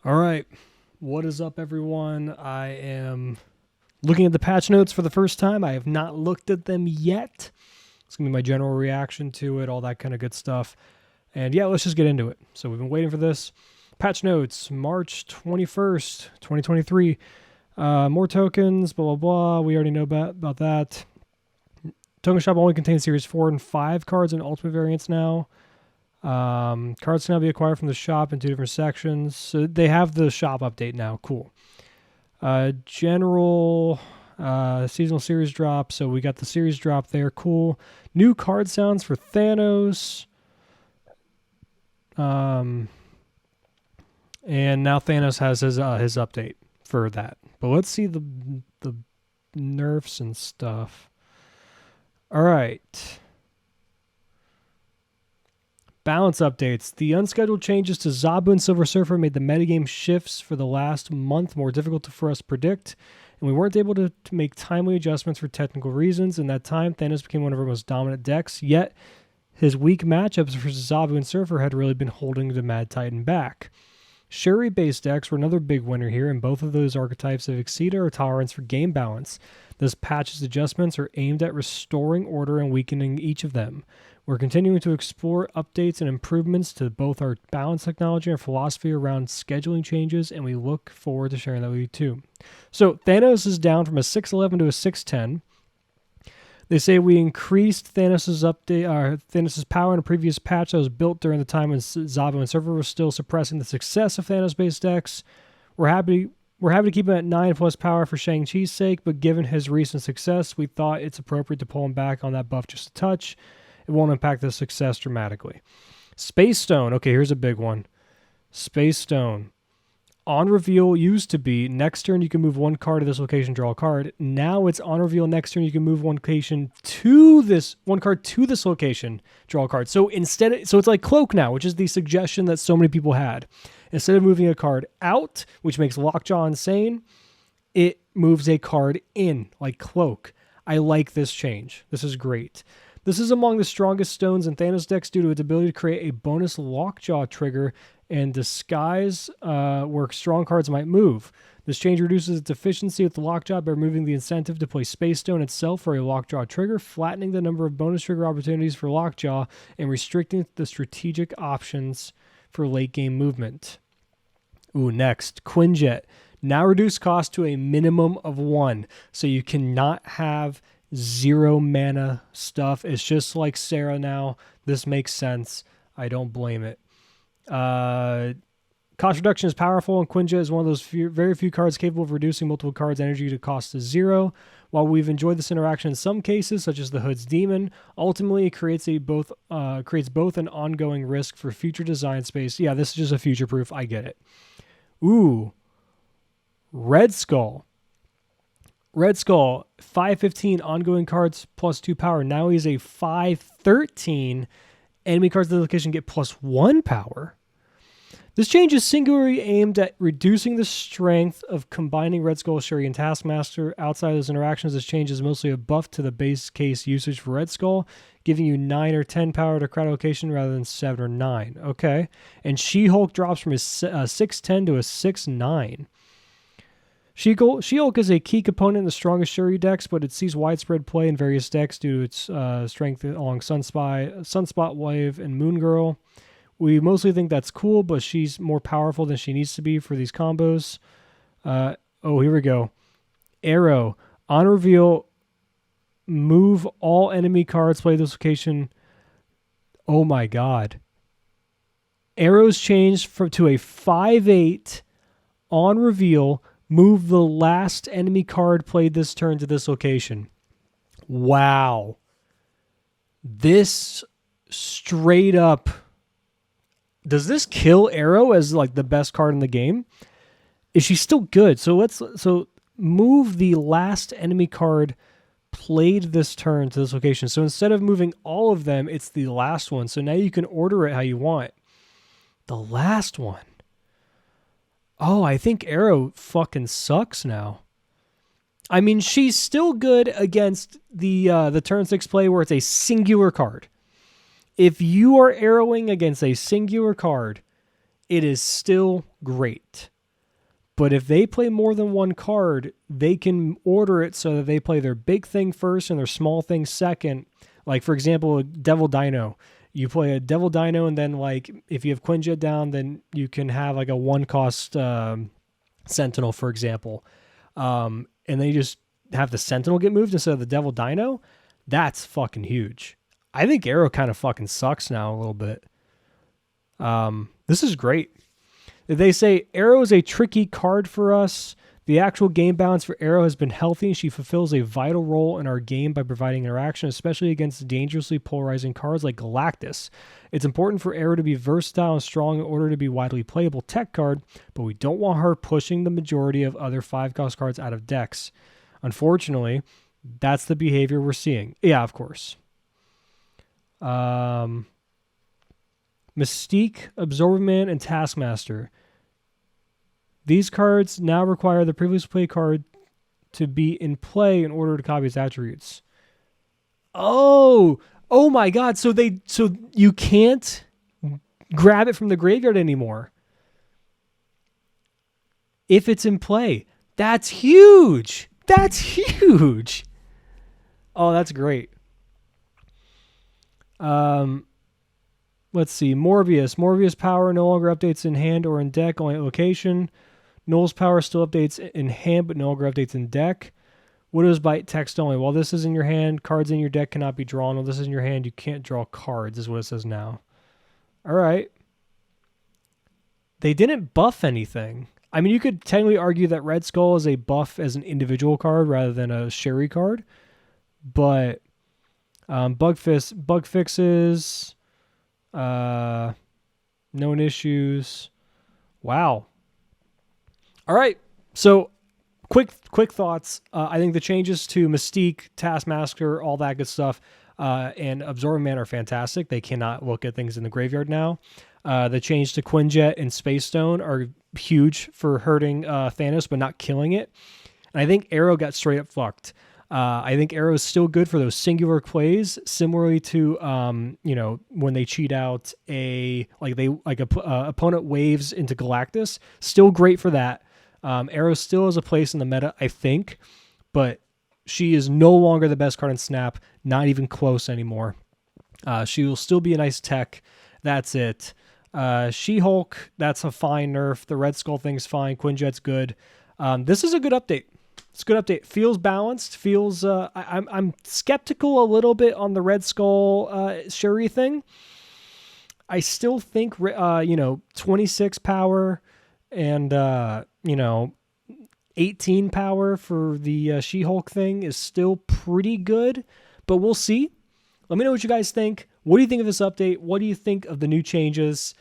All right. What is up, everyone? I am looking at the patch notes for the first time. I have not looked at them yet. It's going to be my general reaction to it, all that kind of good stuff. And yeah, let's just get into it. So we've been waiting for this. Patch notes, March 21st, 2023. More tokens, blah, blah, blah. We already know about that. Token shop only contains series 4 and 5 cards and ultimate variants now. Cards can now be acquired from the shop in 2 different sections. So they have the shop update now. Cool. General seasonal series drop. So we got the series drop there. Cool. New card sounds for Thanos. And now Thanos has his update for that. But let's see the nerfs and stuff. All right. Balance updates. The unscheduled changes to Zabu and Silver Surfer made the metagame shifts for the last month more difficult for us to predict, and we weren't able to make timely adjustments for technical reasons. In that time, Thanos became one of our most dominant decks, yet his weak matchups versus Zabu and Surfer had really been holding the Mad Titan back. Shuri-based decks were another big winner here, and both of those archetypes have exceeded our tolerance for game balance. This patch's adjustments are aimed at restoring order and weakening each of them. We're continuing to explore updates and improvements to both our balance technology and philosophy around scheduling changes, and we look forward to sharing that with you too. So Thanos is down from a 6'11 to a 6'10. They say we increased Thanos' power in a previous patch that was built during the time when Zabu and Surfer were still suppressing the success of Thanos-based decks. We're happy to keep him at 9 plus power for Shang-Chi's sake, but given his recent success, we thought it's appropriate to pull him back on that buff just a touch. It won't impact the success dramatically. Space Stone. Okay, here's a big one. Space Stone. On reveal used to be next turn you can move one card to this location, draw a card. Now it's on reveal next turn you can move one card to this location, draw a card. So it's like Cloak now, which is the suggestion that so many people had. Instead of moving a card out, which makes Lockjaw insane, it moves a card in, like Cloak. I like this change. This is great. This is among the strongest stones in Thanos decks due to its ability to create a bonus Lockjaw trigger and disguise where strong cards might move. This change reduces its efficiency with the Lockjaw by removing the incentive to play Space Stone itself for a Lockjaw trigger, flattening the number of bonus trigger opportunities for Lockjaw, and restricting the strategic options for late game movement. Ooh, next, Quinjet. Now reduce cost to a minimum of 1. So you cannot have 0 mana stuff. It's just like Sarah now. This makes sense. I don't blame it. Cost reduction is powerful, and Quinjet is one of those very few cards capable of reducing multiple cards' energy to cost to 0. While we've enjoyed this interaction in some cases, such as the Hood's Demon, ultimately it creates both an ongoing risk for future design space. Yeah, this is just a future proof. I get it. Ooh, Red Skull. Red Skull, 515 ongoing cards plus 2 power. Now he's a 513. Enemy cards to the location get plus 1 power. This change is singularly aimed at reducing the strength of combining Red Skull, Shuri, and Taskmaster. Outside of those interactions, this change is mostly a buff to the base case usage for Red Skull, giving you 9 or 10 power to crowd location rather than 7 or 9. Okay. And She-Hulk drops from a 6'10 to a 6'9. She-Hulk is a key component in the strongest Shuri decks, but it sees widespread play in various decks due to its strength along Sunspot Wave, and Moon Girl. We mostly think that's cool, but she's more powerful than she needs to be for these combos. Here we go. Aero. On reveal, move all enemy cards play this location. Oh my god. Aero's changed to a 5/8 on reveal. Move the last enemy card played this turn to this location. Wow. This straight up... Does this kill Aero as like the best card in the game? Is she still good? So move the last enemy card played this turn to this location. So instead of moving all of them, it's the last one. So now you can order it how you want. The last one. Oh, I think Aero fucking sucks now. I mean, she's still good against the turn 6 play where it's a singular card. If you are arrowing against a singular card, it is still great. But if they play more than one card, they can order it so that they play their big thing first and their small thing second. Like, for example, a Devil Dino. You play a Devil Dino, and then, like, if you have Quinjet down, then you can have, like, a one-cost Sentinel, for example. And then you just have the Sentinel get moved instead of the Devil Dino. That's fucking huge. I think Aero kind of fucking sucks now a little bit. This is great. They say Aero is a tricky card for us. The actual game balance for Aero has been healthy, and she fulfills a vital role in our game by providing interaction, especially against dangerously polarizing cards like Galactus. It's important for Aero to be versatile and strong in order to be a widely playable tech card, but we don't want her pushing the majority of other 5-cost cards out of decks. Unfortunately, that's the behavior we're seeing. Yeah, of course. Mystique, Absorberman, and Taskmaster. These cards now require the previously played card to be in play in order to copy its attributes. Oh my God. So you can't grab it from the graveyard anymore if it's in play. That's huge. That's huge. Oh, that's great. Let's see. Morbius. Morbius power no longer updates in hand or in deck, only at location. Null's power still updates in hand, but no longer updates in deck. Widow's Bite text only. While this is in your hand, cards in your deck cannot be drawn. While this is in your hand, you can't draw cards, is what it says now. All right. They didn't buff anything. I mean, you could technically argue that Red Skull is a buff as an individual card rather than a Shuri card. But bug fixes, known issues. Wow. All right. So quick thoughts. I think the changes to Mystique, Taskmaster, all that good stuff, and Absorbing are fantastic. They cannot look at things in the graveyard now. The change to Quinjet and Space Stone are huge for hurting Thanos, but not killing it. And I think Aero got straight up fucked. I think Aero is still good for those singular plays, similarly to when they cheat out opponent waves into Galactus. Still great for that. Aero still has a place in the meta, I think, but she is no longer the best card in Snap. Not even close anymore. She will still be a nice tech. That's it. She-Hulk, that's a fine nerf. The Red Skull thing's fine. Quinjet's good. This is a good update. It's a good update. Feels balanced. Feels. I'm skeptical a little bit on the Red Skull Shuri thing. I still think 26 power and 18 power for the She-Hulk thing is still pretty good, but we'll see. Let me know what you guys think. What do you think of this update? What do you think of the new changes?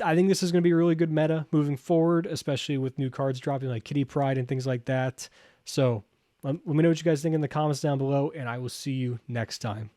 I think this is going to be a really good meta moving forward, especially with new cards dropping like Kitty Pryde and things like that. So let me know what you guys think in the comments down below, and I will see you next time.